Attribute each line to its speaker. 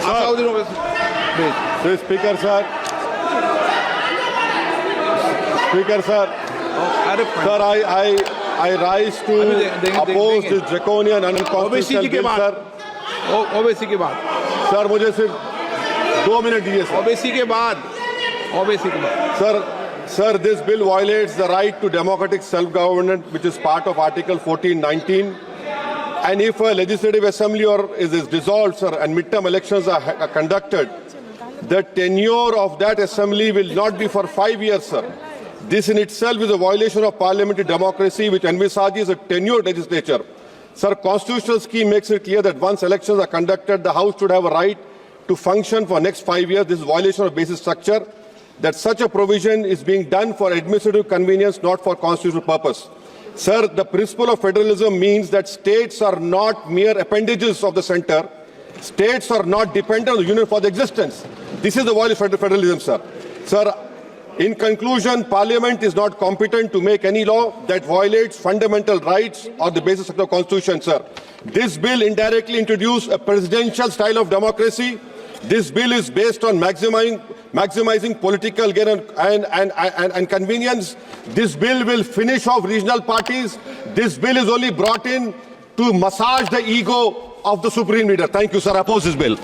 Speaker 1: Asauddin Owaisi, please.
Speaker 2: Speaker sir. Speaker sir. Sir, I rise to oppose this draconian and unconstitutional bill, sir.
Speaker 1: OBC के बाद
Speaker 2: sir मुझे सिर्फ 2 minute दीजिए sir.
Speaker 1: OBC के बाद
Speaker 2: Sir, this bill violates the right to democratic self-government, which is part of Article 1419. And if a legislative assembly is dissolved, sir, and midterm elections are conducted, the tenure of that assembly will not be for 5 years, sir. This in itself is a violation of parliamentary democracy, which envisages a tenured legislature. Sir, constitutional scheme makes it clear that once elections are conducted, the House should have a right to function for next 5 years. This is a violation of basic structure. That such a provision is being done for administrative convenience, not for constitutional purpose. Sir, the principle of federalism means that states are not mere appendages of the center. States are not dependent on the union for the existence. This is the violation of federalism, sir. Sir, in conclusion, Parliament is not competent to make any law that violates fundamental rights or the basis of the Constitution, sir. This bill indirectly introduced a presidential style of democracy. This bill is based on maximizing political gain and convenience. This bill will finish off regional parties. This bill is only brought in to massage the ego of the supreme leader. Thank you, sir. I oppose this bill.